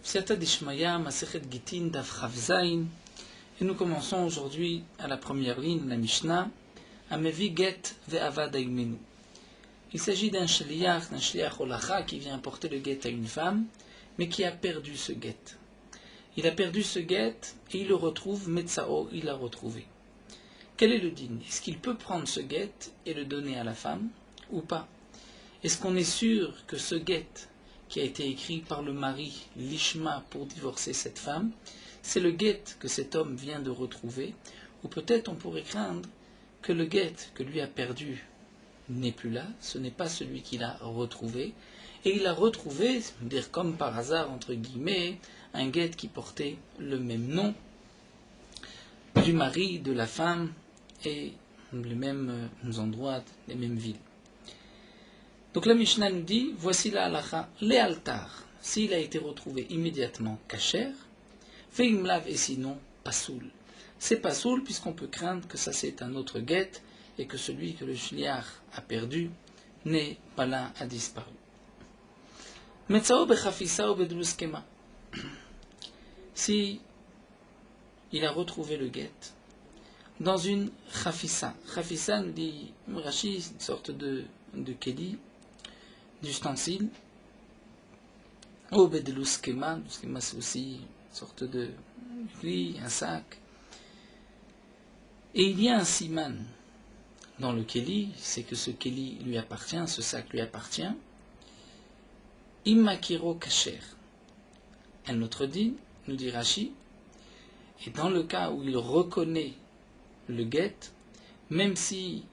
Siata Dishmaya, Masechet Gitin, Daf Chav Zayin. Et nous commençons aujourd'hui à la première ligne de la Mishnah, Amevi Get Ve'avad Aimenu. Il s'agit d'un shliach holacha qui vient apporter le get à une femme, mais qui a perdu ce get. Il a perdu ce get et il le retrouve, Metzao, il l'a retrouvé. Quel est le din? Est-ce qu'il peut prendre ce get et le donner à la femme ou pas? Est-ce qu'on est sûr que ce get qui a été écrit par le mari, l'ishma, pour divorcer cette femme, c'est le get que cet homme vient de retrouver, ou peut-être on pourrait craindre que le get que lui a perdu n'est plus là, ce n'est pas celui qu'il a retrouvé, et il a retrouvé, dire comme par hasard, entre guillemets, un get qui portait le même nom du mari, de la femme, et les mêmes endroits, les mêmes villes. Donc la Mishnah nous dit, voici la halacha, léaltar, s'il a été retrouvé immédiatement kasher, veimlav et sinon pasoul. C'est pasoul puisqu'on peut craindre que ça c'est un autre get et que celui que le shliach a perdu n'est pas là, a disparu. Metzao bechafisa ou bedluskema. Si il a retrouvé le get dans une chafissa. Chafissa nous dit Rashi, une sorte de keli, d'ustensile. Ou bedluskema, skema c'est aussi une sorte de pli, un sac. Et il y a un siman dans le keli, c'est que ce keli lui appartient, ce sac lui appartient. Immakiro kasher. Un autre dit, nous dit Rashi, et dans le cas où il reconnaît le get, même si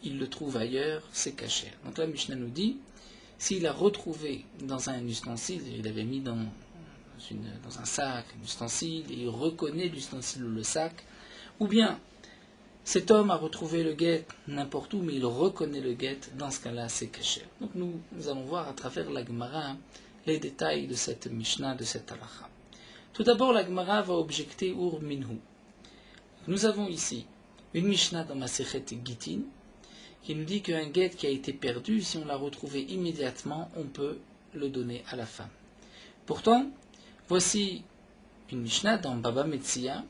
il le trouve ailleurs, c'est kasher. Donc la Mishnah nous dit, s'il a retrouvé dans un ustensile, il avait mis dans un sac, un ustensile, et il reconnaît l'ustensile ou le sac, ou bien cet homme a retrouvé le get n'importe où, mais il reconnaît le get, dans ce cas-là, c'est kasher. Donc nous allons voir à travers la Gemara les détails de cette Mishnah, de cette halacha. Tout d'abord, la Gemara va objecter Ur Minhu. Nous avons ici une Mishnah dans Masechet Gitin qui nous dit qu'un get qui a été perdu, si on l'a retrouvé immédiatement, on peut le donner à la femme. Pourtant, voici une Mishnah dans Baba Metzia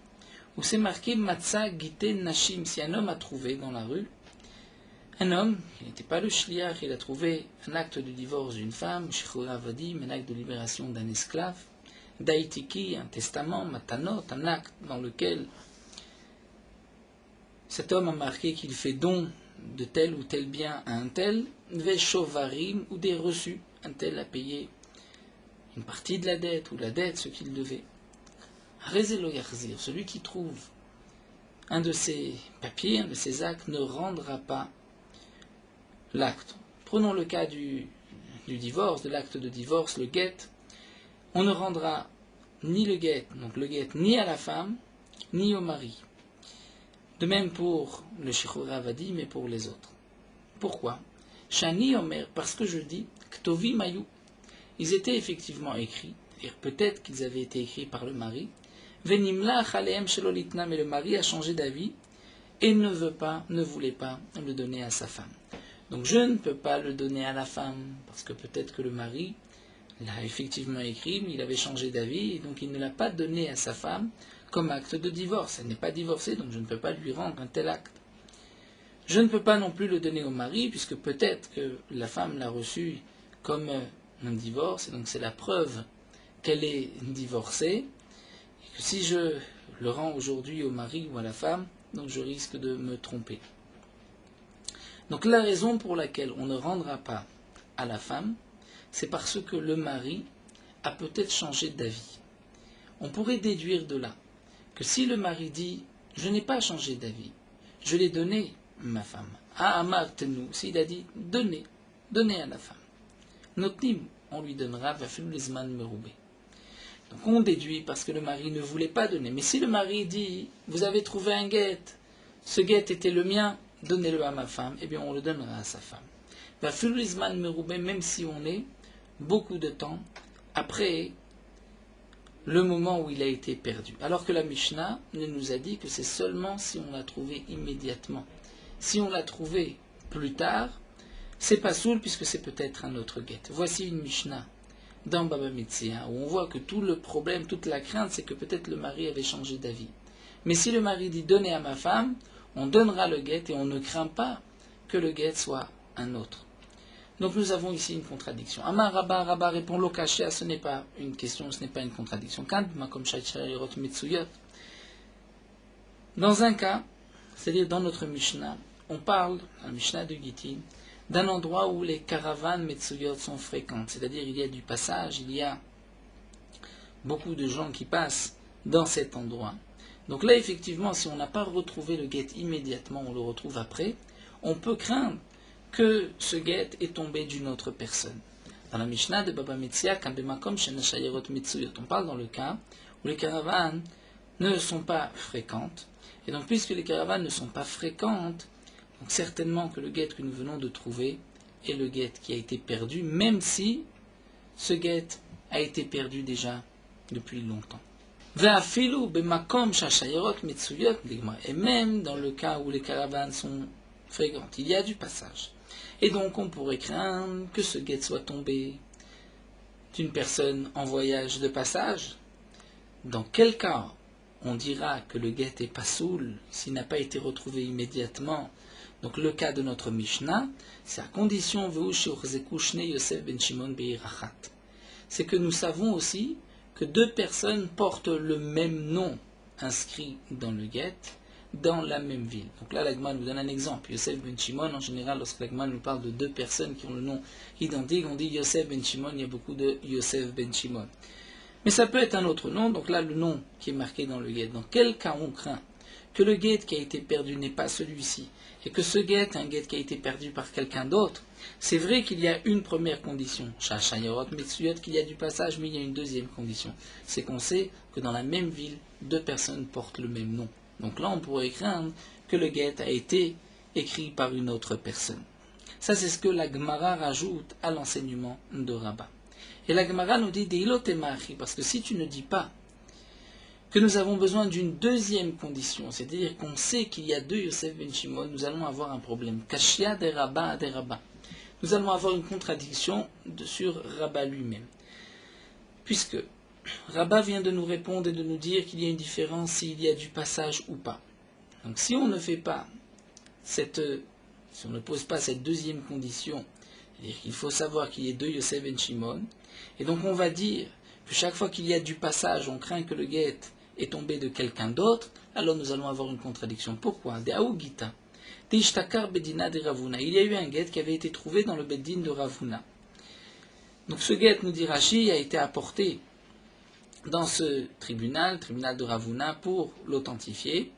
où c'est marqué Matza Gite Nashim. Si un homme a trouvé dans la rue, un homme qui n'était pas le shliach, il a trouvé un acte de divorce d'une femme, Shechora Vadim, un acte de libération d'un esclave, Daitiki, un testament, Matanot, un acte dans lequel cet homme a marqué qu'il fait don de tel ou tel bien à un tel, Veshovarim, ou des reçus, un tel a payé une partie de la dette, ou la dette, ce qu'il devait. Rezelo Yarzir, celui qui trouve un de ces papiers, un de ces actes, ne rendra pas l'acte. Prenons le cas du divorce, de l'acte de divorce, le get. On ne rendra ni le get, donc le get, ni à la femme, ni au mari. De même pour le Shechora Vadi, mais pour les autres. Pourquoi? Shani Omer, parce que je dis, Ktovi Mayu. Ils étaient effectivement écrits, et peut-être qu'ils avaient été écrits par le mari. Venimla Chaleem Shelolitna, mais le mari a changé d'avis et ne voulait pas le donner à sa femme. Donc je ne peux pas le donner à la femme, parce que peut-être que le mari l'a effectivement écrit, mais il avait changé d'avis, et donc il ne l'a pas donné à sa femme comme acte de divorce. Elle n'est pas divorcée, donc je ne peux pas lui rendre un tel acte. Je ne peux pas non plus le donner au mari, puisque peut-être que la femme l'a reçu comme un divorce, et donc c'est la preuve qu'elle est divorcée, et que si je le rends aujourd'hui au mari ou à la femme, donc je risque de me tromper. Donc la raison pour laquelle on ne rendra pas à la femme, c'est parce que le mari a peut-être changé d'avis. On pourrait déduire de là que si le mari dit « je n'ai pas changé d'avis, je l'ai donné ma femme », « Ah, amartenu », s'il a dit « donnez à la femme », « notnim », on lui donnera « vafilulizman meroubé ». Donc on déduit parce que le mari ne voulait pas donner. Mais si le mari dit « vous avez trouvé un get, ce get était le mien, donnez-le à ma femme », eh bien on le donnera à sa femme. « Vafilulizman meroubé », même si on est beaucoup de temps après le moment où il a été perdu. Alors que la Mishnah nous a dit que c'est seulement si on l'a trouvé immédiatement. Si on l'a trouvé plus tard, c'est pas soul puisque c'est peut-être un autre get. Voici une Mishnah dans Baba Metzia, où on voit que tout le problème, toute la crainte, c'est que peut-être le mari avait changé d'avis. Mais si le mari dit donnez à ma femme, on donnera le guet et on ne craint pas que le guet soit un autre. Donc nous avons ici une contradiction. Amar Rabba, Rabba répond Lokashia, ce n'est pas une question, ce n'est pas une contradiction. Dans un cas, c'est-à-dire dans notre Mishnah, on parle, dans la Mishnah de Gittin, d'un endroit où les caravanes Metsuyot sont fréquentes, c'est-à-dire il y a du passage, il y a beaucoup de gens qui passent dans cet endroit. Donc là, effectivement, si on n'a pas retrouvé le guet immédiatement, on le retrouve après, on peut craindre que ce guet est tombé d'une autre personne. Dans la Mishnah de Baba Metzia, on parle dans le cas où les caravanes ne sont pas fréquentes. Et donc, puisque les caravanes ne sont pas fréquentes, donc certainement que le guet que nous venons de trouver est le guet qui a été perdu, même si ce guet a été perdu déjà depuis longtemps. Et même dans le cas où les caravanes sont fréquentes, il y a du passage. Et donc on pourrait craindre que ce guet soit tombé d'une personne en voyage de passage. Dans quel cas on dira que le guet est pas soul s'il n'a pas été retrouvé immédiatement? Donc le cas de notre Mishnah, c'est à condition c'est que nous savons aussi que deux personnes portent le même nom inscrit dans le guet, dans la même ville. Donc là, l'Agma nous donne un exemple. Yosef ben Shimon, en général, lorsque l'Agma nous parle de deux personnes qui ont le nom identique, on dit Yosef ben Shimon, il y a beaucoup de Yosef ben Shimon. Mais ça peut être un autre nom, donc là, le nom qui est marqué dans le guet. Dans quel cas on craint que le guet qui a été perdu n'est pas celui-ci, et que ce guet est un guet qui a été perdu par quelqu'un d'autre? C'est vrai qu'il y a une première condition, qu'il y a du passage, mais il y a une deuxième condition. C'est qu'on sait que dans la même ville, deux personnes portent le même nom. Donc là, on pourrait craindre que le guet a été écrit par une autre personne. Ça, c'est ce que la Gemara rajoute à l'enseignement de Rabba. Et la Gemara nous dit parce que si tu ne dis pas que nous avons besoin d'une deuxième condition, c'est-à-dire qu'on sait qu'il y a deux Yosef ben Shimon, nous allons avoir un problème. Kashia de Rabba de Rabba. Nous allons avoir une contradiction sur Rabba lui-même. Puisque Rabba vient de nous répondre et de nous dire qu'il y a une différence s'il y a du passage ou pas. Donc si on ne fait pas si on ne pose pas cette deuxième condition, c'est-à-dire qu'il faut savoir qu'il y a deux Yosef ben Shimon, et donc on va dire que chaque fois qu'il y a du passage, on craint que le guet est tombé de quelqu'un d'autre, alors nous allons avoir une contradiction. Pourquoi? Il y a eu un guet qui avait été trouvé dans le beddin de Ravuna. Donc ce guet, nous dit Rashi, a été apporté dans ce tribunal de Ravuna, pour l'authentifier.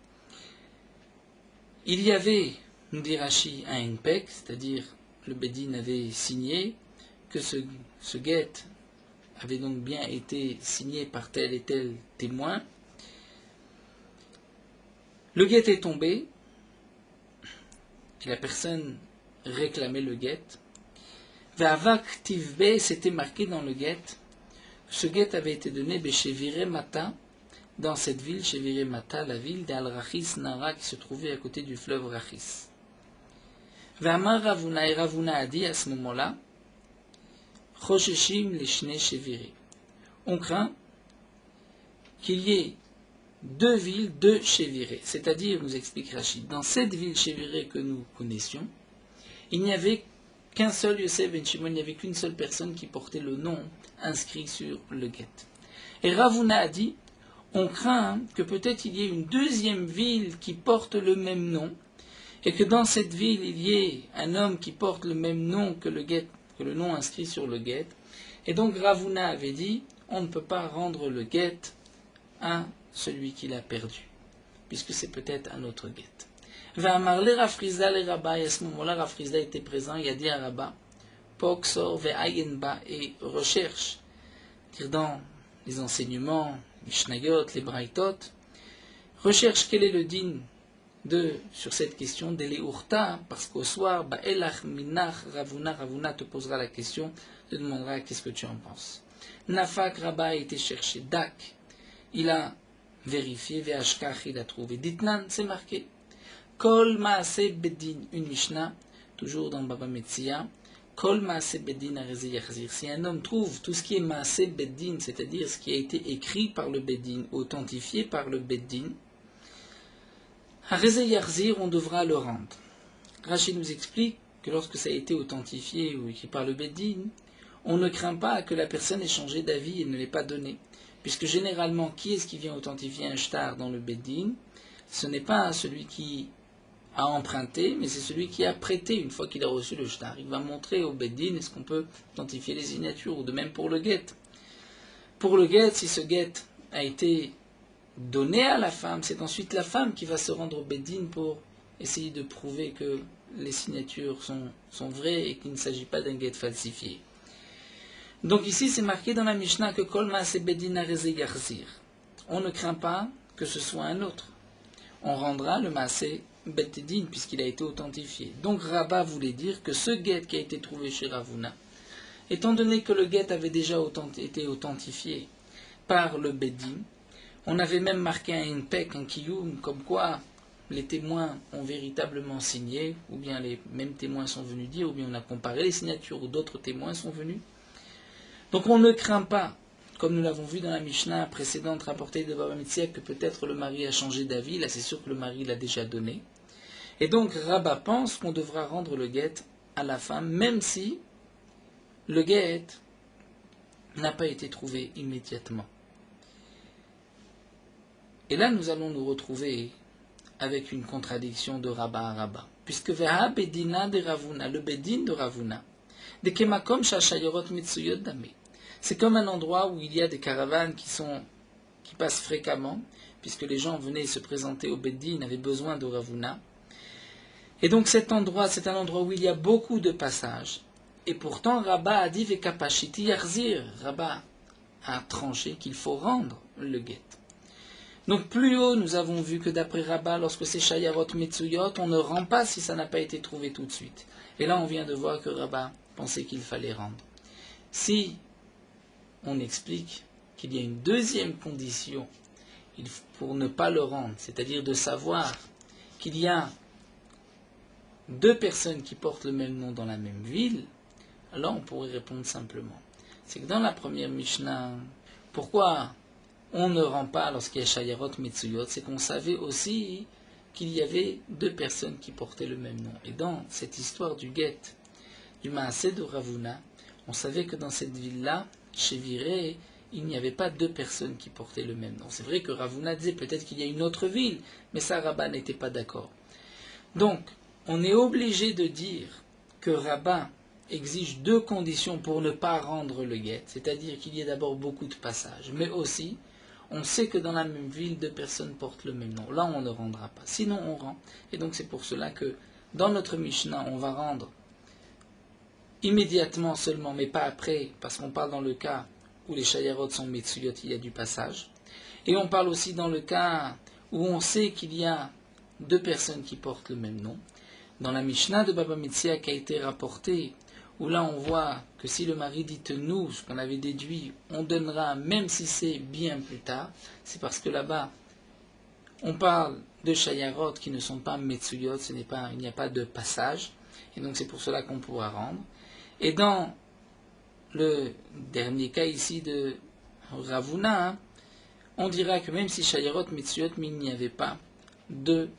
Il y avait, nous dit Rashi, un henpek, c'est-à-dire le beddin avait signé que ce guet avait donc bien été signé par tel et tel témoin. Le guet est tombé, et la personne réclamait le guet. Ve'avak tivbe, c'était marqué dans le guet. Ce guet avait été donné chez Viremata, dans cette ville, chez Viremata, la ville d'Al-Rachis Nara, qui se trouvait à côté du fleuve Rachis. Ve'amar Ravuna, et Ravuna a dit à ce moment-là, Chosheshim leshne shevire. On craint qu'il y ait deux villes, deux Cheviré. C'est-à-dire, nous explique Rachid, dans cette ville Cheviré que nous connaissions, il n'y avait qu'un seul Yosef ben Shimon, il n'y avait qu'une seule personne qui portait le nom inscrit sur le guet. Et Ravuna a dit, on craint que peut-être il y ait une deuxième ville qui porte le même nom, et que dans cette ville il y ait un homme qui porte le même nom que le guet, que le nom inscrit sur le guet. Et donc Ravuna avait dit, on ne peut pas rendre le guet à celui qui l'a perdu, puisque c'est peut-être un autre guet. Ve'amarle Rafrizda le Rabba, et à ce moment-là Rafrizda était présent, il a dit à Rabba, Poksor ve'ayenba, et recherche, dire dans les enseignements, Mishnayot, les Braithot, recherche quel est le din sur cette question d'Ele Urta, parce qu'au soir, Ba'elach minach Ravuna te posera la question, te demandera qu'est-ce que tu en penses. Nafak Rabba a été cherché, Dak, il a vérifié, Ve'ashkach, il a trouvé. Ditnan, c'est marqué. Kol Maaseh Bedin, une Mishnah, toujours dans Baba Metzia, Kol Maaseh Beddin Arezeh Yachzir. Si un homme trouve tout ce qui est Maaseh Beddin, c'est-à-dire ce qui a été écrit par le Beddin, authentifié par le Beddin, Arezeh Yachzir, on devra le rendre. Rachid nous explique que lorsque ça a été authentifié ou écrit par le Beddin, on ne craint pas que la personne ait changé d'avis et ne l'ait pas donné. Puisque généralement, qui est-ce qui vient authentifier un shtar dans le Beddin? Ce n'est pas celui qui a emprunté, mais c'est celui qui a prêté une fois qu'il a reçu le shtar. Il va montrer au Beddin est-ce qu'on peut authentifier les signatures, ou de même pour le guet. Pour le guet, si ce guet a été donné à la femme, c'est ensuite la femme qui va se rendre au Beddin pour essayer de prouver que les signatures sont vraies et qu'il ne s'agit pas d'un guet falsifié. Donc ici, c'est marqué dans la Mishnah que Kol Maaseh Beddin Arezeh Yachzir. On ne craint pas que ce soit un autre. On rendra le Maaseh Beddin puisqu'il a été authentifié. Donc Rabba voulait dire que ce guet qui a été trouvé chez Ravuna, étant donné que le guet avait déjà été authentifié par le Beddin, on avait même marqué un impek, un kiyum, comme quoi les témoins ont véritablement signé, ou bien les mêmes témoins sont venus dire, ou bien on a comparé les signatures, ou d'autres témoins sont venus. Donc on ne craint pas, comme nous l'avons vu dans la Mishnah précédente rapportée de Baba Metzia, que peut-être le mari a changé d'avis. Là c'est sûr que le mari l'a déjà donné. Et donc Rabba pense qu'on devra rendre le guet à la femme, même si le guet n'a pas été trouvé immédiatement. Et là nous allons nous retrouver avec une contradiction de Rabba à Rabba. Puisque Veha Bedina de Ravuna, le Bedin de Ravuna, de Kemakom Shashayorot Mitsuyot Dame. C'est comme un endroit où il y a des caravanes qui passent fréquemment, puisque les gens venaient se présenter au Beddin, avaient besoin de Ravuna. Et donc cet endroit, c'est un endroit où il y a beaucoup de passages. Et pourtant, Rabba a dit Vekapashiti Yarzir. Rabba a tranché qu'il faut rendre le guet. Donc plus haut, nous avons vu que d'après Rabba, lorsque c'est Shayarot Metsuyot, on ne rend pas si ça n'a pas été trouvé tout de suite. Et là, on vient de voir que Rabba pensait qu'il fallait rendre. Si on explique qu'il y a une deuxième condition pour ne pas le rendre, c'est-à-dire de savoir qu'il y a deux personnes qui portent le même nom dans la même ville, alors on pourrait répondre simplement. C'est que dans la première Mishnah, pourquoi on ne rend pas lorsqu'il y a Shayarot Metsuyot, c'est qu'on savait aussi qu'il y avait deux personnes qui portaient le même nom. Et dans cette histoire du guet, du Maaseh de Ravuna, on savait que dans cette ville-là, chez Viré, il n'y avait pas deux personnes qui portaient le même nom. C'est vrai que Ravuna disait peut-être qu'il y a une autre ville, mais ça, Rabba n'était pas d'accord. Donc, on est obligé de dire que Rabba exige deux conditions pour ne pas rendre le guet, c'est-à-dire qu'il y ait d'abord beaucoup de passages, mais aussi, on sait que dans la même ville, deux personnes portent le même nom. Là, on ne rendra pas. Sinon, on rend. Et donc, c'est pour cela que dans notre Mishnah, on va rendre immédiatement seulement, mais pas après, parce qu'on parle dans le cas où les Shayarot sont Metsuyot, il y a du passage. Et on parle aussi dans le cas où on sait qu'il y a deux personnes qui portent le même nom. Dans la Mishnah de Baba Metzia qui a été rapportée, où là on voit que si le mari dit nous, ce qu'on avait déduit, on donnera même si c'est bien plus tard, c'est parce que là-bas, on parle de Shayarot qui ne sont pas Metsuyot, il n'y a pas de passage, et donc c'est pour cela qu'on pourra rendre. Et dans le dernier cas ici de Ravuna, on dira que même si Shayarot Metsuyot, mais il n'y avait pas deux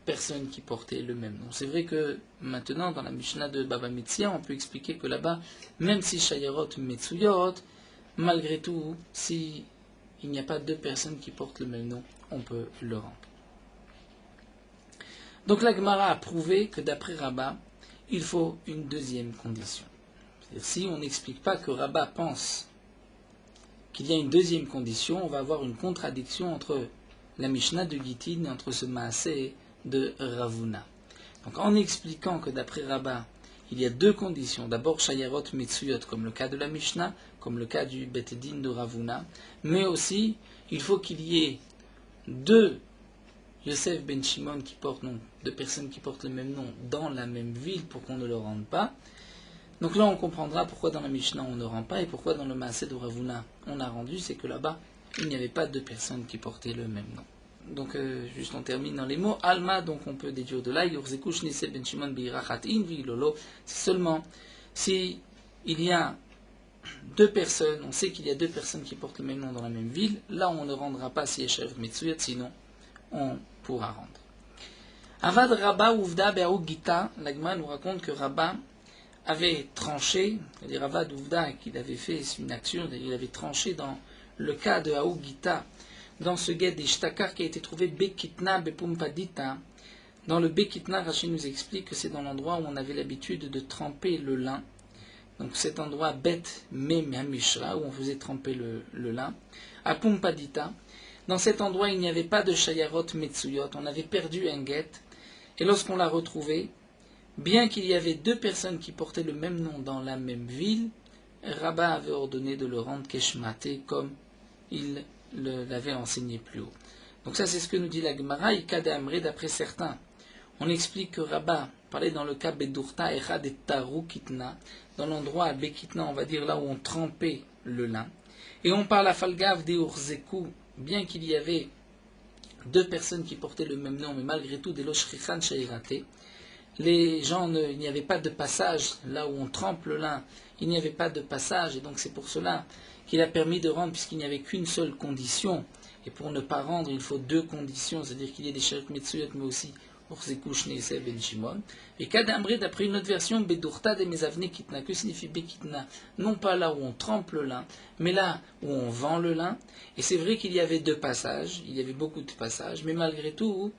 personnes qui portaient le même nom. C'est vrai que maintenant, dans la Mishnah de Baba Metzia, on peut expliquer que là-bas, même si Shayarot Metsuyot, malgré tout, si il n'y a pas deux personnes qui portent le même nom, on peut le rendre. Donc la Gemara a prouvé que d'après Rabba, il faut une deuxième condition. C'est-à-dire, si on n'explique pas que Rabba pense qu'il y a une deuxième condition, on va avoir une contradiction entre la Mishnah de Gittin et entre ce Maaseh de Ravuna. Donc en expliquant que d'après Rabba, il y a deux conditions. D'abord, Shayarot Metsuyot, comme le cas de la Mishnah, comme le cas du Bet Din de Ravuna, mais aussi, il faut qu'il y ait deux Yosef ben Shimon deux personnes qui portent le même nom dans la même ville pour qu'on ne le rende pas. Donc là, on comprendra pourquoi dans la Mishnah on ne rend pas et pourquoi dans le Maaseh de Ravuna on a rendu, c'est que là-bas, il n'y avait pas deux personnes qui portaient le même nom. Donc, juste on termine dans les mots. Alma, donc on peut déduire de là, Yorzekush Nise ben Shimon Beirachat In Vilolo, c'est seulement Si il y a deux personnes, on sait qu'il y a deux personnes qui portent le même nom dans la même ville, là on ne rendra pas si Yeshev Metsuyot, sinon on pourra rendre. Avad Rabba Ouvda Be'aou Gita, l'Agma nous raconte que Rabba avait tranché, c'est-à-dire Avad Ouvda, qu'il avait fait une action, il avait tranché dans le cas de Aou Gita, dans ce guet des Shtakar qui a été trouvé Bekitna Bepumpadita. Dans le Bekitna, Rachid nous explique que c'est dans l'endroit où on avait l'habitude de tremper le lin. Donc cet endroit bête mem hamishra, où on faisait tremper le lin, à Pumpadita. Dans cet endroit, il n'y avait pas de shayarot metsuyot, on avait perdu un guet, et lorsqu'on l'a retrouvé, bien qu'il y avait deux personnes qui portaient le même nom dans la même ville, Rabba avait ordonné de le rendre keshmaté comme il l'avait enseigné plus haut. Donc ça c'est ce que nous dit la Gemara, Ikade Amré d'après certains. On explique que Rabba parlait dans le cas Bedurta Echad et Taru Kitna, dans l'endroit à Bekitna, on va dire là où on trempait le lin. Et on parle à Falgav de Urzeku, bien qu'il y avait deux personnes qui portaient le même nom, mais malgré tout, des Loshrichan Shairate. Les gens, il n'y avait pas de passage, là où on trempe le lin, il n'y avait pas de passage, et donc c'est pour cela qu'il a permis de rendre, puisqu'il n'y avait qu'une seule condition, et pour ne pas rendre, il faut deux conditions, c'est-à-dire qu'il y ait des Sheret Metsuyot, mais aussi Urzeku Shneiseh Ben Shimon. Et Kadamré, d'après une autre version, Bedurta de Mezavne Kitna, que signifie Bekitna? Non pas là où on trempe le lin, mais là où on vend le lin. Et c'est vrai qu'il y avait deux passages, il y avait beaucoup de passages, mais malgré tout,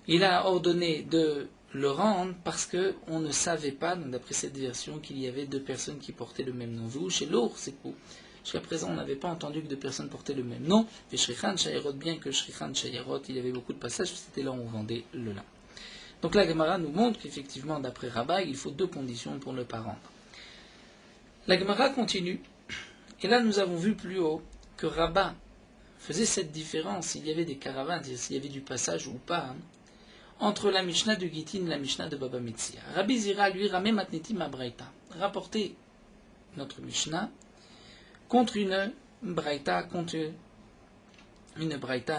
il a ordonné de le rendre parce qu'on ne savait pas, d'après cette version, qu'il y avait deux personnes qui portaient le même nom. Vous, chez l'Urzeku, jusqu'à présent, on n'avait pas entendu que deux personnes portaient le même nom. Et Shrichan Shayarot, bien que Shrichan Shayarot, il y avait beaucoup de passages, c'était là où on vendait le lin. Donc la Gemara nous montre qu'effectivement, d'après Rabba, il faut deux conditions pour ne pas rendre. La Gemara continue, et là nous avons vu plus haut que Rabba faisait cette différence, s'il y avait des caravanes, s'il y avait du passage ou pas, entre la Mishnah de Gittin et la Mishnah de Baba Metzia. Rabbi Zira, lui, ramé matneti ma braïta, rapportait notre Mishnah contre une braïta,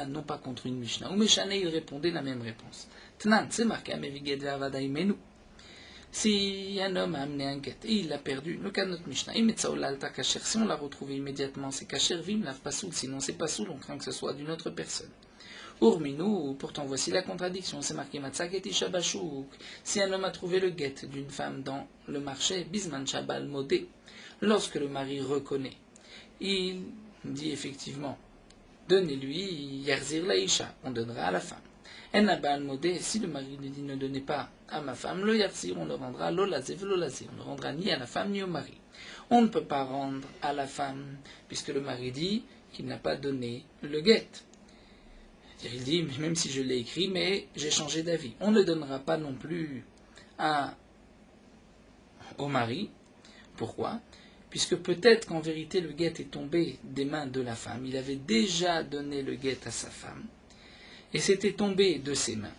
non pas contre une Mishnah. Ou Meshane, il répondait la même réponse. Tnan, c'est marqué à Meviged Ve'avadaimenu. Si un homme a amené un guet et il l'a perdu, le cas de notre Mishnah, si on l'a retrouvé immédiatement, c'est kasher vim lave pas soul, sinon c'est pas soul, on craint que ce soit d'une autre personne. Urminu, pourtant voici la contradiction, c'est marqué Matsaketi Shabashuk. Si un homme a trouvé le guet d'une femme dans le marché, Bisman Shabal Modé, lorsque le mari reconnaît, il dit effectivement, donnez-lui Yarzir Laïcha, on donnera à la femme. Enabal Modé, si le mari lui dit ne donnez pas à ma femme, le Yarzir, on le rendra l'Olazev l'Olazir, on ne le rendra ni à la femme ni au mari. On ne peut pas rendre à la femme, puisque le mari dit qu'il n'a pas donné le guet. Il dit, même si je l'ai écrit, mais j'ai changé d'avis. On ne donnera pas non plus au mari. Pourquoi? Puisque peut-être qu'en vérité le guet est tombé des mains de la femme. Il avait déjà donné le guet à sa femme. Et c'était tombé de ses mains.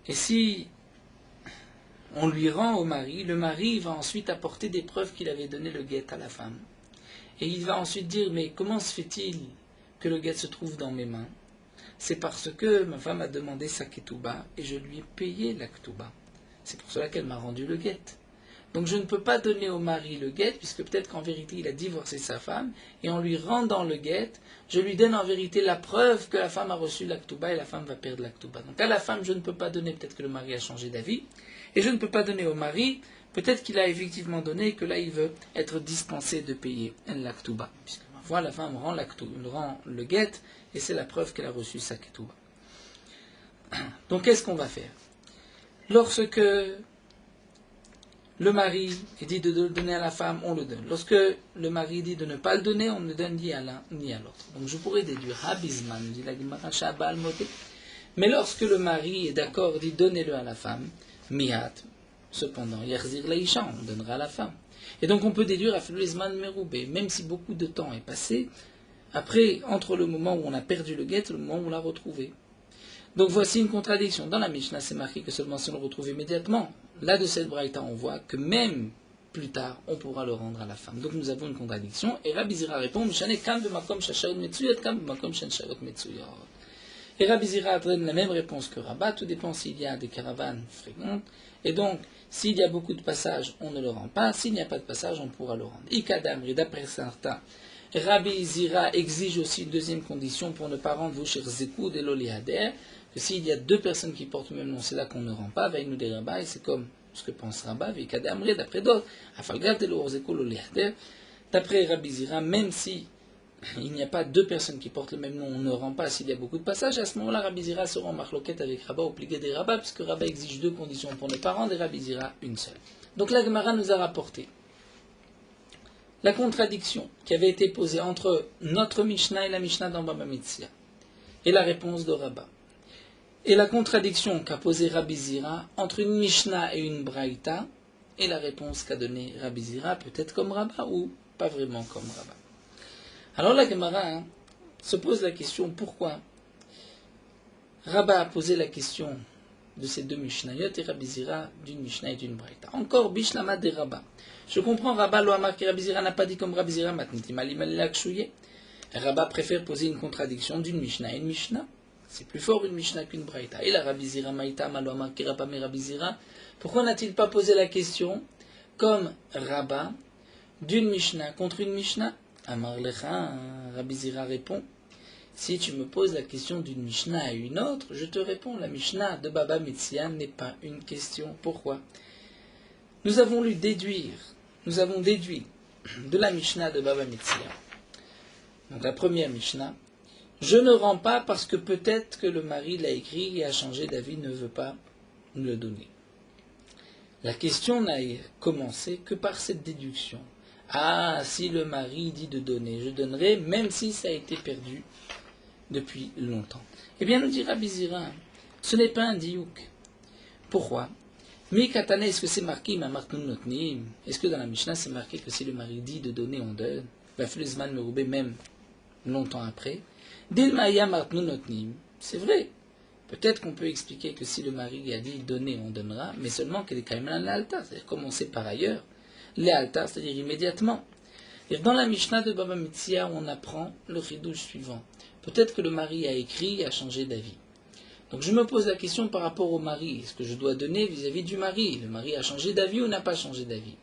Et si on lui rend au mari, le mari va ensuite apporter des preuves qu'il avait donné le guet à la femme. Et il va ensuite dire, mais comment se fait-il que le guet se trouve dans mes mains? C'est parce que ma femme a demandé sa ketouba et je lui ai payé la ketouba. C'est pour cela qu'elle m'a rendu le guet. Donc je ne peux pas donner au mari le guet, puisque peut-être qu'en vérité il a divorcé sa femme, et en lui rendant le guet, je lui donne en vérité la preuve que la femme a reçu la ketouba et la femme va perdre la ketouba. Donc à la femme je ne peux pas donner, peut-être que le mari a changé d'avis, et je ne peux pas donner au mari, peut-être qu'il a effectivement donné, et que là il veut être dispensé de payer la ketouba. Puisque ma foi, la femme rend le guet, et c'est la preuve qu'elle a reçu sa ketouba. Donc qu'est-ce qu'on va faire? Lorsque le mari dit de le donner à la femme, on le donne. Lorsque le mari dit de ne pas le donner, on ne le donne ni à l'un ni à l'autre. Donc je pourrais déduire Habizman, dit la Gemara Shabal Modé. Mais lorsque le mari est d'accord, dit donnez-le à la femme, Mihat, cependant, Yarzir Laïcha, on donnera à la femme. Et donc on peut déduire Aflulizman Meroubé, même si beaucoup de temps est passé, après, entre le moment où on a perdu le guet et le moment où on l'a retrouvé. Donc voici une contradiction. Dans la Mishnah, c'est marqué que seulement si on le retrouve immédiatement. Là, de cette braïta, on voit que même plus tard, on pourra le rendre à la femme. Donc nous avons une contradiction. Et Rabbi Zira répond, Et Rabbi Zira donne la même réponse que Rabat, tout dépend s'il y a des caravanes fréquentes, et donc, s'il y a beaucoup de passages, on ne le rend pas, s'il n'y a pas de passage, on pourra le rendre. Ikadam, et d'après certains, Rabbi Zira exige aussi une deuxième condition pour ne pas rendre Voucher Zekoud et Loléader, que s'il y a deux personnes qui portent le même nom, c'est là qu'on ne rend pas, Vaïnou des Rabbi, c'est comme ce que pense Rabat, Ikadam, d'après d'autres, Afalgat et Zekoud Loléader, d'après Rabbi Zira, même si il n'y a pas deux personnes qui portent le même nom, on ne rend pas s'il y a beaucoup de passages, à ce moment-là, Rabbi Zira sera en marloquette avec Rabat au plié des Rabats, puisque Rabat exige deux conditions pour ne pas rendre et Rabbi Zira une seule. Donc la Gemara nous a rapporté la contradiction qui avait été posée entre notre Mishnah et la Mishnah dans Baba Metzia, et la réponse de Rabat. Et la contradiction qu'a posée Rabbi Zira entre une Mishnah et une Braïta, et la réponse qu'a donnée Rabbi Zira, peut-être comme Rabat ou pas vraiment comme Rabat. Alors la Gemara se pose la question pourquoi Rabat a posé la question de ces deux Mishnayot et Rabbi Zira d'une Mishnah et d'une Braïta. Encore Bishlama de Rabat. Je comprends Rabat lo amar que Rabbi Zira n'a pas dit comme Rabbi Zira matnitim alimalak shouye. Rabat préfère poser une contradiction d'une Mishnah et une Mishnah. C'est plus fort une Mishnah qu'une Braïta. Et la Rabbi Zira maïta malo amar que Rabat me Rabbi Zira. Pourquoi n'a-t-il pas posé la question comme Rabat d'une Mishnah contre une Mishnah? Amar lecha, Rabbi Zira répond, si tu me poses la question d'une Mishnah à une autre, je te réponds, la Mishnah de Baba Metzia n'est pas une question. Pourquoi? Nous avons déduit de la Mishnah de Baba Metzia, donc la première Mishnah, je ne rends pas parce que peut-être que le mari l'a écrit et a changé d'avis, ne veut pas nous le donner. La question n'a commencé que par cette déduction. Ah, si le mari dit de donner, je donnerai, même si ça a été perdu depuis longtemps. Eh bien, nous dit Rabbi Zira, ce n'est pas un diouk. Pourquoi? Mi katane, est-ce que c'est marqué, ma marque notnim? Est-ce que dans la Mishnah, c'est marqué que si le mari dit de donner, on donne? La Fulizman me roubait même longtemps après. Dilmaya martnu notnim. C'est vrai. Peut-être qu'on peut expliquer que si le mari a dit donner, on donnera, mais seulement qu'elle est quand même l'altar. C'est-à-dire, comme on sait par ailleurs, les altar, c'est-à-dire immédiatement. Et dans la Mishnah de Baba Metzia, on apprend le chidouche suivant. Peut-être que le mari a écrit et a changé d'avis. Donc je me pose la question par rapport au mari. Est-ce que je dois donner vis-à-vis du mari? Le mari a changé d'avis ou n'a pas changé d'avis?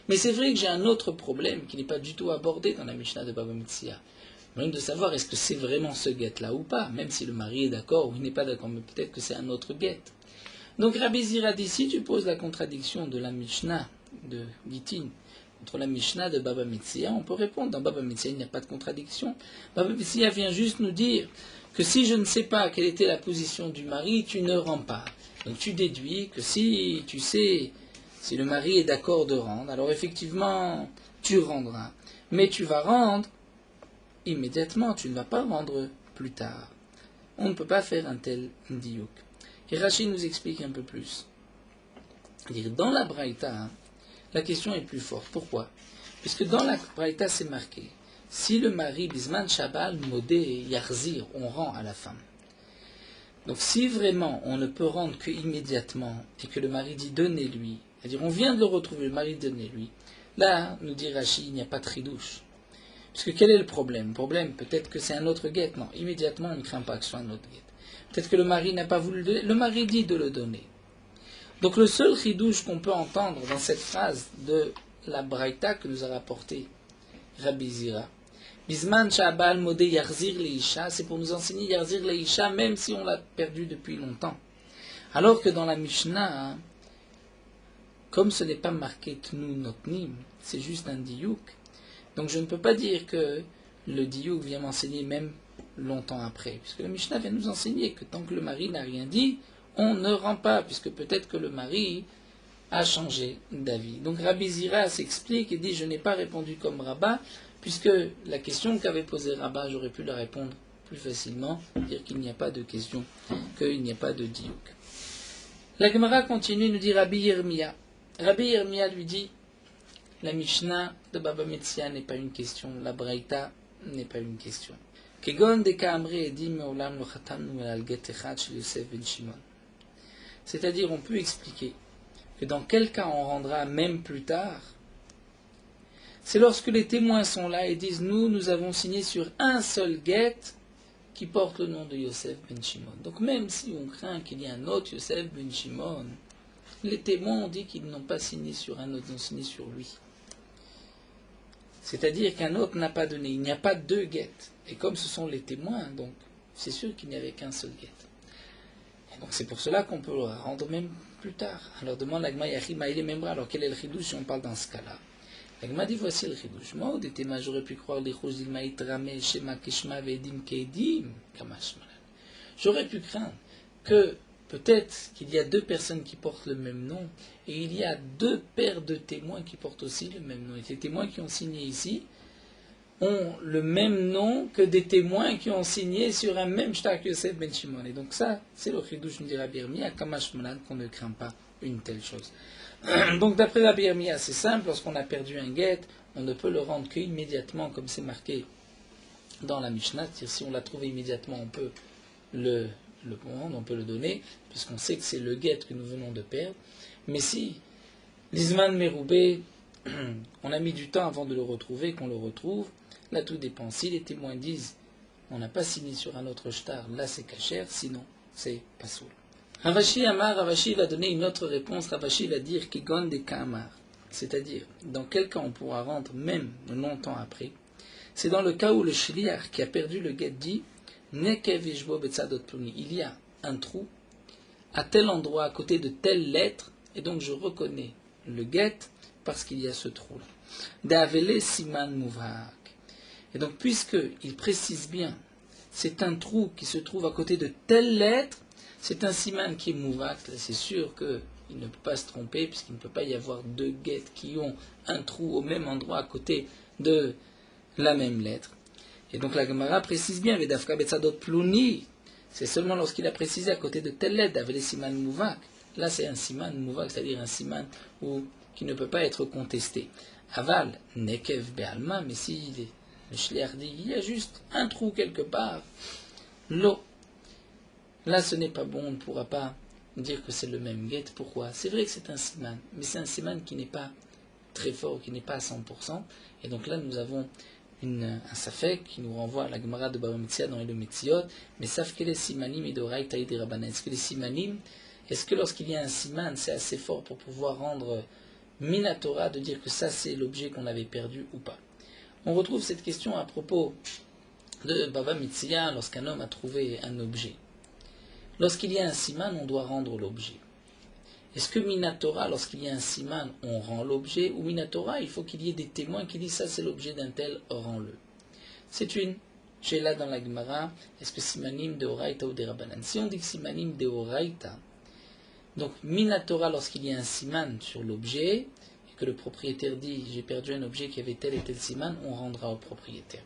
Mais c'est vrai que j'ai un autre problème qui n'est pas du tout abordé dans la Mishnah de Baba Metzia. Même de savoir est-ce que c'est vraiment ce guet-là ou pas, même si le mari est d'accord ou il n'est pas d'accord, mais peut-être que c'est un autre guet. Donc Rabbi Zira dit, si tu poses la contradiction de la Mishnah de Gittin contre la Mishnah de Baba Metzia, on peut répondre, dans Baba Metzia il n'y a pas de contradiction. Baba Metzia vient juste nous dire que si je ne sais pas quelle était la position du mari, tu ne rends pas. Donc tu déduis que si tu sais si le mari est d'accord de rendre, alors effectivement tu rendras. Mais tu vas rendre immédiatement, tu ne vas pas rendre plus tard. On ne peut pas faire un tel diouk. Et Rachid nous explique un peu plus. Dans la Braïta, la question est plus forte. Pourquoi? Puisque dans la Braïta, c'est marqué, si le mari, Bisman Shabal, Modé, Yarzir, on rend à la femme. Donc si vraiment on ne peut rendre que immédiatement, et que le mari dit donnez-lui, c'est-à-dire on vient de le retrouver, le mari donnez-lui, là, nous dit Rachid, il n'y a pas de tridouche. Puisque quel est le problème? Le problème, peut-être que c'est un autre guet. Non, immédiatement, on ne craint pas que ce soit un autre guet. Peut-être que le mari n'a pas voulu le donner. Le mari dit de le donner. Donc le seul chidouche qu'on peut entendre dans cette phrase de la Braïta que nous a rapporté Rabbi Zira, Bisman Shabal Modé Yarzir Leisha, c'est pour nous enseigner Yarzir Leisha, même si on l'a perdu depuis longtemps. Alors que dans la Mishnah, comme ce n'est pas marqué Tnu Notnim, c'est juste un diouk. Donc je ne peux pas dire que le diouk vient m'enseigner même longtemps après, puisque le Mishnah vient nous enseigner que tant que le mari n'a rien dit, on ne rend pas, puisque peut-être que le mari a changé d'avis. Donc Rabbi Zira s'explique et dit, je n'ai pas répondu comme Rabat, puisque la question qu'avait posée Rabat, j'aurais pu la répondre plus facilement, dire qu'il n'y a pas de question, qu'il n'y a pas de diouk. La Gemara continue, nous dit Rabbi Yirmiya. Rabbi Yirmiya lui dit, la Mishnah de Baba Metzia n'est pas une question, la Braïta n'est pas une question. C'est-à-dire, on peut expliquer que dans quel cas on rendra même plus tard, c'est lorsque les témoins sont là et disent nous avons signé sur un seul guet qui porte le nom de Yosef ben Shimon. Donc même si on craint qu'il y ait un autre Yosef ben Shimon, les témoins ont dit qu'ils n'ont pas signé sur un autre, ils ont signé sur lui. C'est-à-dire qu'un autre n'a pas donné, il n'y a pas deux guettes. Et comme ce sont les témoins, donc c'est sûr qu'il n'y avait qu'un seul guet. Et donc c'est pour cela qu'on peut le rendre même plus tard. Alors demande l'Agma Yachima il est membra. Alors quel est le chidouche si on parle dans ce cas-là? L'Agma dit voici le chidouche. Moi, des témoins, j'aurais pu croire les chos d'Ilmaït Rameh, Shema Kishma Vedim Kedim, Kamashmalan. J'aurais pu craindre que peut-être qu'il y a deux personnes qui portent le même nom et il y a deux paires de témoins qui portent aussi le même nom. Et les témoins qui ont signé ici ont le même nom que des témoins qui ont signé sur un même shtar que Yosef ben Shimon. Et donc ça, c'est le chidouche de Rabbi Yirmiyah, Kamash Malan, qu'on ne craint pas une telle chose. Donc d'après Rabbi Yirmiyah, c'est simple, lorsqu'on a perdu un guet, on ne peut le rendre qu'immédiatement, comme c'est marqué dans la Mishnah, c'est-à-dire si on l'a trouvé immédiatement, on peut le prendre, on peut le donner, puisqu'on sait que c'est le guet que nous venons de perdre. Mais si l'Isman Meroubé, on a mis du temps avant de le retrouver, qu'on le retrouve, là tout dépend. Si les témoins disent on n'a pas signé sur un autre shtar, là c'est kasher, sinon c'est pasoul. Ravashi Amar, Ravashi va donner une autre réponse. Ravashi va dire Kigon de Kamar, c'est-à-dire dans quel cas on pourra rendre même longtemps après. C'est dans le cas où le shliach qui a perdu le guet dit Nekev Ishbo Betzadot Pluni, il y a un trou à tel endroit à côté de telle lettre, et donc je reconnais le guet parce qu'il y a ce trou-là. D'Avele Siman Muvhak. Et donc, puisqu'il précise bien, c'est un trou qui se trouve à côté de telle lettre, c'est un siman qui est Muvhak. C'est sûr qu'il ne peut pas se tromper, puisqu'il ne peut pas y avoir deux guettes qui ont un trou au même endroit à côté de la même lettre. Et donc, la Gemara précise bien, Vedafka Betzadot Pluni, c'est seulement lorsqu'il a précisé à côté de telle lettre, d'Avele Siman Muvhak. Là, c'est un siman Muvhak, c'est-à-dire un siman qui ne peut pas être contesté. Aval, Nekev Be'alma, mais si le shliach dit il y a juste un trou quelque part, l'eau. Là, ce n'est pas bon, on ne pourra pas dire que c'est le même guet. Pourquoi? C'est vrai que c'est un siman, mais c'est un siman qui n'est pas très fort, qui n'est pas à 100%. Et donc là, nous avons un safek qui nous renvoie à la Gemara de Baba Metzia dans le Metziot. Mais savent que les simanim et d'oraï taïd et rabanan. Est-ce que les simanim, est-ce que lorsqu'il y a un siman, c'est assez fort pour pouvoir rendre Minatora de dire que ça c'est l'objet qu'on avait perdu ou pas? On retrouve cette question à propos de Baba Metzia lorsqu'un homme a trouvé un objet. Lorsqu'il y a un siman, on doit rendre l'objet. Est-ce que Minatora, lorsqu'il y a un siman, on rend l'objet, ou Minatora, il faut qu'il y ait des témoins qui disent ça c'est l'objet d'un tel, rends-le? C'est une là dans la Gemara, est-ce que simanim de Oraita ou de Rabanan? Si on dit que simanim de Oraita, donc Minatora, lorsqu'il y a un siman sur l'objet, et que le propriétaire dit j'ai perdu un objet qui avait tel et tel siman, on rendra au propriétaire.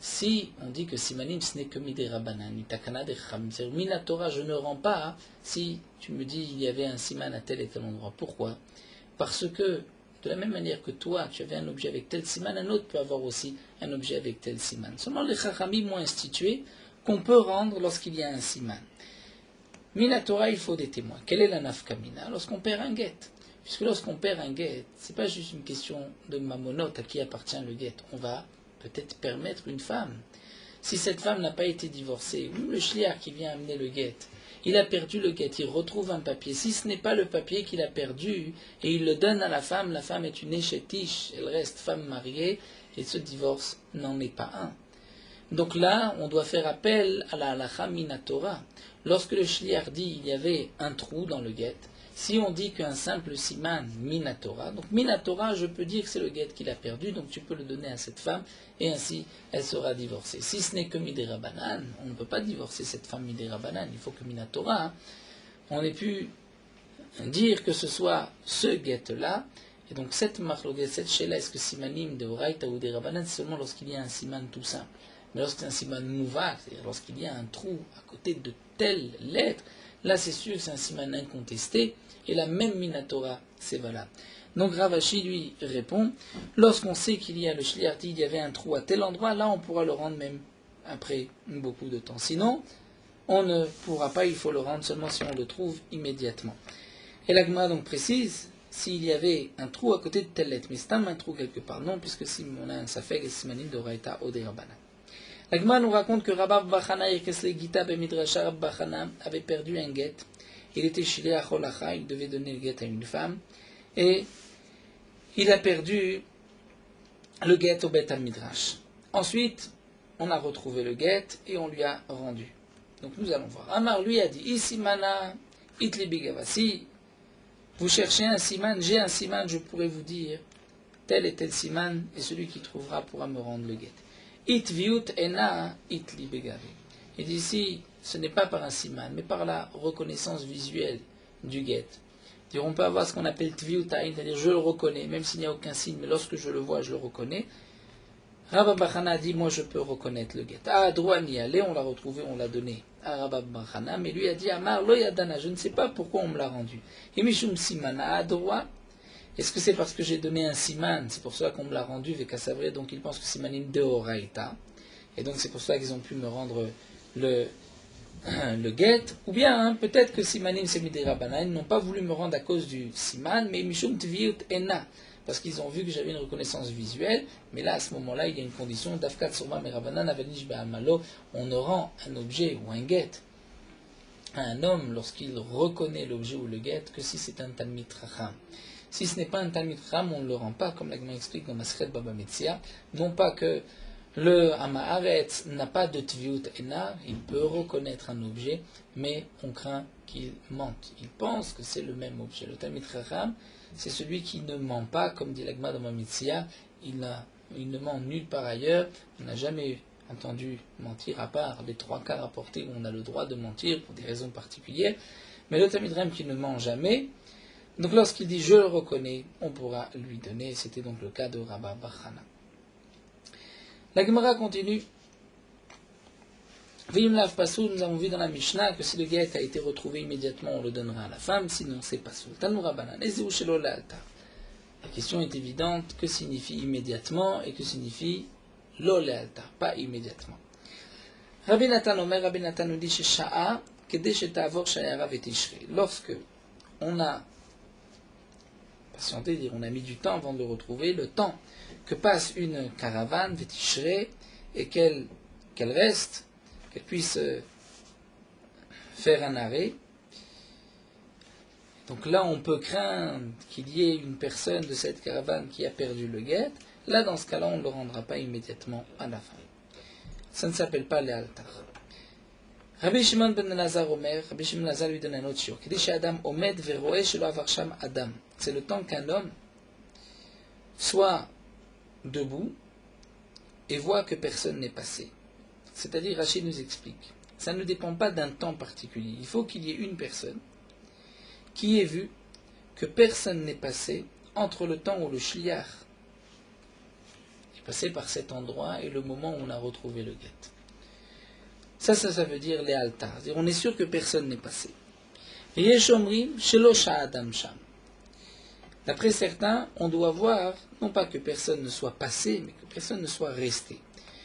Si on dit que simanim ce n'est que midé rabanan, itakana de cham, c'est-à-dire Minatora, je ne rends pas si tu me dis il y avait un siman à tel et tel endroit. Pourquoi? Parce que de la même manière que toi, tu avais un objet avec tel siman, un autre peut avoir aussi un objet avec tel siman. Seulement les chachamim ont institué qu'on peut rendre lorsqu'il y a un siman. Minatora, il faut des témoins. Quelle est la nafkamina? Lorsqu'on perd un guet. Puisque lorsqu'on perd un guet, ce n'est pas juste une question de mamonote à qui appartient le guet. On va peut-être permettre une femme. Si cette femme n'a pas été divorcée, ou le shliach qui vient amener le guet, il a perdu le guet, il retrouve un papier. Si ce n'est pas le papier qu'il a perdu, et il le donne à la femme est une échetiche, elle reste femme mariée, et ce divorce n'en est pas un. Donc là, on doit faire appel à la halacha minatora. Lorsque le shliach dit il y avait un trou dans le guet, si on dit qu'un simple siman minatora, donc minatora, je peux dire que c'est le guet qu'il a perdu, donc tu peux le donner à cette femme, et ainsi elle sera divorcée. Si ce n'est que midera banan, on ne peut pas divorcer cette femme midera banan, il faut que minatora, on ait pu dire que ce soit ce guet-là, et donc cette marloguet, cette shela, est-ce que simanim de oraita ou de rabanan, c'est seulement lorsqu'il y a un siman tout simple. Mais lorsqu'il y a un siman mouvak, c'est-à-dire lorsqu'il y a un trou à côté de telle lettre, là c'est sûr que c'est un siman incontesté, et la même minatora, c'est valable. Donc Ravashi lui répond, lorsqu'on sait qu'il y a le shliach, il y avait un trou à tel endroit, là on pourra le rendre même après beaucoup de temps. Sinon, on ne pourra pas, il faut le rendre seulement si on le trouve immédiatement. Et l'Agma donc précise, s'il y avait un trou à côté de telle lettre, mais c'est un trou quelque part, non, puisque si on a un safek et simanim de raita ou de rabana. La Gemara nous raconte que Rabba Bachana et Kesle Gita ben Midrasha Rabba Bachana avait perdu un guet. Il était chilé à Cholacha, il devait donner le guet à une femme. Et il a perdu le guet au Beth Midrash. Ensuite, on a retrouvé le guet et on lui a rendu. Donc nous allons voir. Amar lui a dit, Isimana itli bigava. Si vous cherchez un siman, j'ai un siman, je pourrais vous dire, tel et tel siman, et celui qui trouvera pourra me rendre le guet. It viut ena itli bigave. Il dit ici, ce n'est pas par un siman, mais par la reconnaissance visuelle du guet. On peut avoir ce qu'on appelle tviut ain, c'est-à-dire je le reconnais, même s'il n'y a aucun signe, mais lorsque je le vois, je le reconnais. Rabba Bachana a dit, moi je peux reconnaître le guet. Ah, droit n'y aller, on l'a retrouvé, on l'a donné à Rabba Bachana, mais lui a dit, Amar lo yadana, je ne sais pas pourquoi on me l'a rendu. Imishum simana, à droit, est-ce que c'est parce que j'ai donné un siman, c'est pour cela qu'on me l'a rendu, vekasavre, donc ils pensent que simanim deoraita, et donc c'est pour cela qu'ils ont pu me rendre le guet, ou bien peut-être que simanim semidei rabbanan, ils n'ont pas voulu me rendre à cause du siman, mais mishum tviut ena, parce qu'ils ont vu que j'avais une reconnaissance visuelle, mais là, à ce moment-là, il y a une condition, Dafkat Surma Merabanan Avanish Be'almalo, on ne rend un objet ou un guet à un homme lorsqu'il reconnaît l'objet ou le guet que si c'est un Talmid Chacham. Si ce n'est pas un Talmid Chacham, on ne le rend pas, comme l'Agma explique dans Masechet Baba Metzia, non pas que le Hamaaretz n'a pas de Tviut Ena, il peut reconnaître un objet, mais on craint qu'il mente. Il pense que c'est le même objet. Le Talmid Chacham, c'est celui qui ne ment pas, comme dit l'Agma dans Mamitzia, il ne ment nulle part ailleurs, on n'a jamais entendu mentir, à part les 3 cas rapportés où on a le droit de mentir pour des raisons particulières, mais le Talmid Chacham qui ne ment jamais, donc lorsqu'il dit je le reconnais, on pourra lui donner, c'était donc le cas de Rabba Bachana. La Gemara continue. Vimlav Pasoul, nous avons vu dans la Mishnah que si le guet a été retrouvé immédiatement, on le donnera à la femme, sinon c'est Pasoul. Tanoura Banan, Ezeu Shelo La'alta. La question est évidente, que signifie immédiatement et que signifie Lo La'alta, pas immédiatement. Rabbi Nathan Omer, Rabbi Nathan nous dit chez Sha'a, Kede Sheta'avor Shayara Vetishre. Lorsque on a patienté, dire on a mis du temps avant de le retrouver, le temps que passe une caravane, Vetishre, et qu'elle reste, qu'elle puisse faire un arrêt. Donc là, on peut craindre qu'il y ait une personne de cette caravane qui a perdu le guet. Là, dans ce cas-là, on ne le rendra pas immédiatement à la fin. Ça ne s'appelle pas les altars. Rabbi Shimon ben Lazar Omer, Rabbi Shimon ben Lazar lui donne un autre shiur. Kedish Adam Omed veroe shelo avar sham Adam. C'est le temps qu'un homme soit debout et voit que personne n'est passé. C'est-à-dire, Rachid nous explique, ça ne dépend pas d'un temps particulier. Il faut qu'il y ait une personne qui ait vu que personne n'est passé entre le temps où le shliach est passé par cet endroit et le moment où on a retrouvé le guet. Ça veut dire les altars. On est sûr que personne n'est passé. Et Yeshomrim, Shelo Sha'adam Sham. D'après certains, on doit voir, non pas que personne ne soit passé, mais que personne ne soit resté.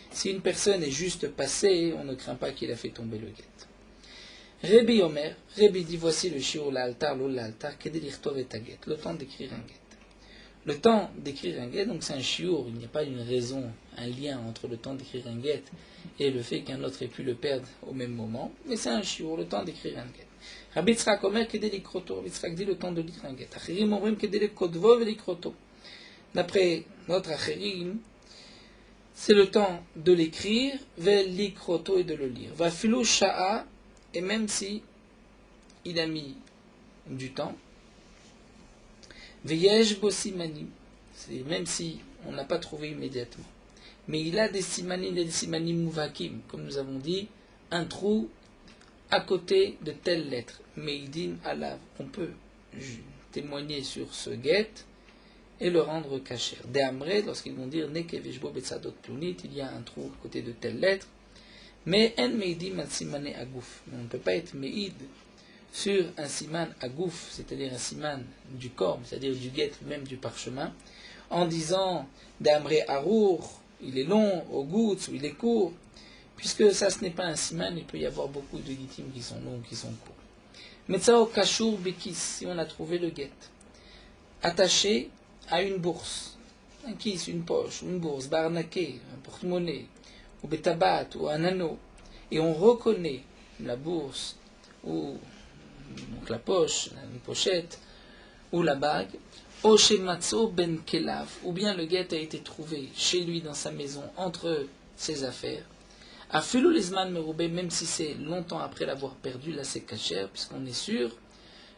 Si une personne est juste passée, on ne craint pas qu'il a fait tomber le guet. Rabbi Omer, Rabbi dit, voici le shiur l'altar, l'altar, kedelirtov et taget, le temps d'écrire un guet. Le temps d'écrire un guet, donc c'est un shiur, il n'y a pas une raison, un lien entre le temps d'écrire un guet et le fait qu'un autre ait pu le perdre au même moment, mais c'est un shiur, le temps d'écrire un guet. Rabbi Yitzchak Omer, kedelikroto, Rabbi Yitzchak dit le temps de lire un guet. Acherim omrim kedelikodvo velikroto. D'après notre acherim, c'est le temps de l'écrire, velikroto et de le lire. Va filou sha'a, et même si il a mis du temps, veyesh bo simanim, c'est même si on n'a pas trouvé immédiatement, mais il a des simanim muvakim, comme nous avons dit, un trou à côté de telle lettre. Meidin alav, on peut témoigner sur ce guet et le rendre caché. De Amre, lorsqu'ils vont dire nekeveshbo betsadot plunit, il y a un trou à côté de telle lettre. Mais en meidim al simane agouf. On ne peut pas être meid sur un siman agouf, c'est-à-dire un siman du corps, c'est-à-dire du guet, même du parchemin, en disant d'Amre arour, il est long, au goutz, ou il est court, puisque ça ce n'est pas un siman, il peut y avoir beaucoup de guitim qui sont longs, qui sont courts. Metzao kashour bekis, si on a trouvé le guet, attaché à une bourse, un kiss, une poche, une bourse, barnaqué, un porte-monnaie, ou betabat, ou un anneau, et on reconnaît la bourse, ou donc la poche, une pochette, ou la bague, Oshematso ben Kelav, ou bien le guet a été trouvé chez lui dans sa maison entre ses affaires. Afilou lisman meroubé, même si c'est longtemps après l'avoir perdu, là c'est cachère, puisqu'on est sûr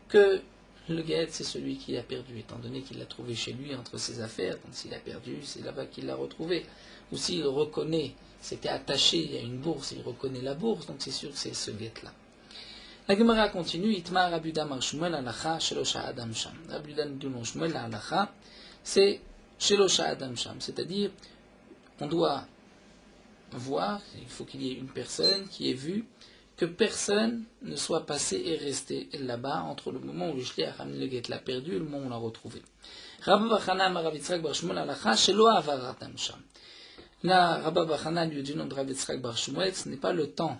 que le guet c'est celui qui l'a perdu, étant donné qu'il l'a trouvé chez lui entre ses affaires, donc s'il a perdu, c'est là-bas qu'il l'a retrouvé. Ou s'il reconnaît, c'était attaché à une bourse, il reconnaît la bourse, donc c'est sûr que c'est ce guet-là. La Gemara continue, Itmar Rabuda Mar Shmuel Halacha Shelosha Adam Sham. Rabuda nous dit non, Shmuel Halacha, c'est Shelosha Adam Sham, c'est-à-dire, on doit voir, il faut qu'il y ait une personne qui ait vu que personne ne soit passé et resté là-bas entre le moment où le Shliach a amené le guet l'a perdu et le moment où on l'a retrouvé. Rabba Bachana Marav Yitzchak Bar Shmuel Halacha Shelo Avar Adam Sham. Là, Rabba Bachana lui dit non de Rav Yitzchak Bar Shmuel, ce n'est pas le temps,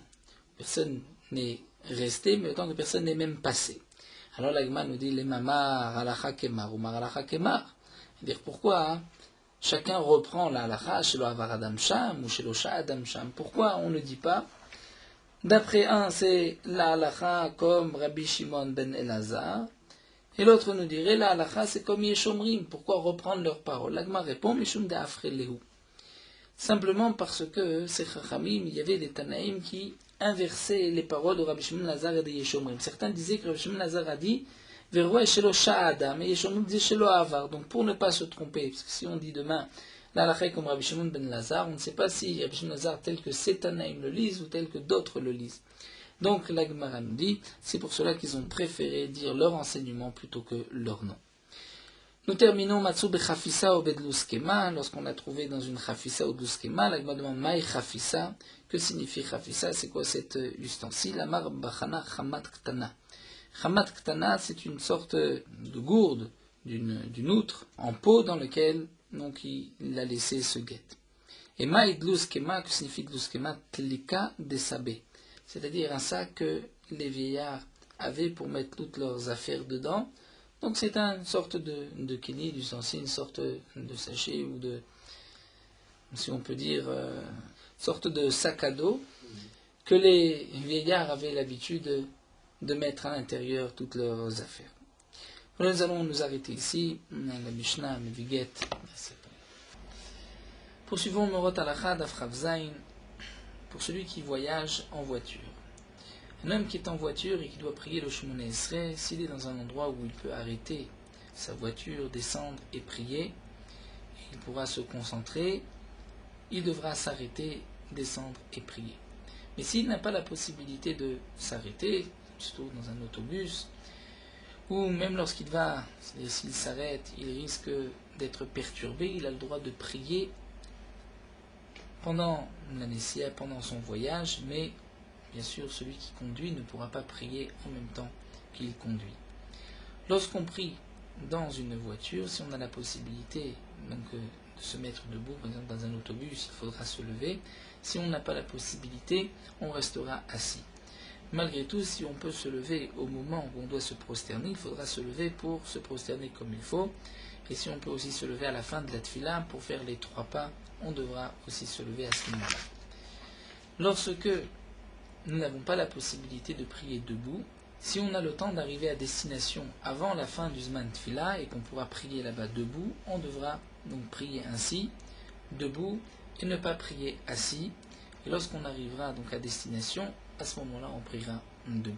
personne n'est resté, mais le temps que personne n'est même passé. Alors la Gemara nous dit les mamar halacha kemar ou mar halacha kemar. Dire pourquoi hein, chacun reprend la halacha chez le avar adam sham ou chez le sha adam sham. Pourquoi on ne dit pas d'après un c'est la halacha comme Rabbi Shimon ben Elazar et l'autre nous dirait la halacha c'est comme Yeshomrim. Pourquoi reprendre leurs paroles? La Gemara répond mishum de afrelehu. Simplement parce que ces chachamim, il y avait des tanaïm qui inversaient les paroles de Rabbi Shimon Lazar et de Yeshomrim. Certains disaient que Rabbi Shimon Lazar a dit Verwa shelo sha'adam et Yeshomrim disait shelo avar. Donc pour ne pas se tromper, parce que si on dit demain la halakha comme Rabbi Shimon ben Lazar, on ne sait pas si Rabbi Shimon Lazar tel que ces tanaïm le lisent ou tel que d'autres le lisent. Donc la Gemara nous dit, c'est pour cela qu'ils ont préféré dire leur enseignement plutôt que leur nom. Nous terminons Matsu bechafisa ou bedluskema. Lorsqu'on a trouvé dans une chafisa ou dluskema, la Gemara demande Maï chafisa. Que signifie chafisa? C'est quoi cet ustensile? Amar bachana chamat ktana. Chamat ktana, c'est une sorte de gourde, d'une outre en peau dans lequel donc, il a laissé ce guet. Et Maï dluskema, que signifie dluskema? Tlika desabé. C'est-à-dire un sac que les vieillards avaient pour mettre toutes leurs affaires dedans. Donc c'est une sorte de kini, d'ustensile, une sorte de sachet ou de, si on peut dire, sorte de sac à dos que les vieillards avaient l'habitude de mettre à l'intérieur toutes leurs affaires. Nous allons nous arrêter ici, la Mishnah, Meviget. Poursuivons Morot Halacha d'Afrav Zayin pour celui qui voyage en voiture. Un homme qui est en voiture et qui doit prier le Shemoneh Esrei, s'il est dans un endroit où il peut arrêter sa voiture, descendre et prier, il pourra se concentrer, il devra s'arrêter, descendre et prier. Mais s'il n'a pas la possibilité de s'arrêter, surtout dans un autobus, ou même lorsqu'il va, c'est-à-dire s'il s'arrête, il risque d'être perturbé, il a le droit de prier pendant la Nessia, pendant son voyage, mais bien sûr, celui qui conduit ne pourra pas prier en même temps qu'il conduit. Lorsqu'on prie dans une voiture, si on a la possibilité donc, de se mettre debout, par exemple dans un autobus, il faudra se lever. Si on n'a pas la possibilité, on restera assis. Malgré tout, si on peut se lever au moment où on doit se prosterner, il faudra se lever pour se prosterner comme il faut. Et si on peut aussi se lever à la fin de la tefila pour faire les 3 pas, on devra aussi se lever à ce moment-là. Lorsque nous n'avons pas la possibilité de prier debout, si on a le temps d'arriver à destination avant la fin du Zman Tfila et qu'on pourra prier là-bas debout, on devra donc prier ainsi, debout, et ne pas prier assis. Et lorsqu'on arrivera donc à destination, à ce moment-là, on priera debout.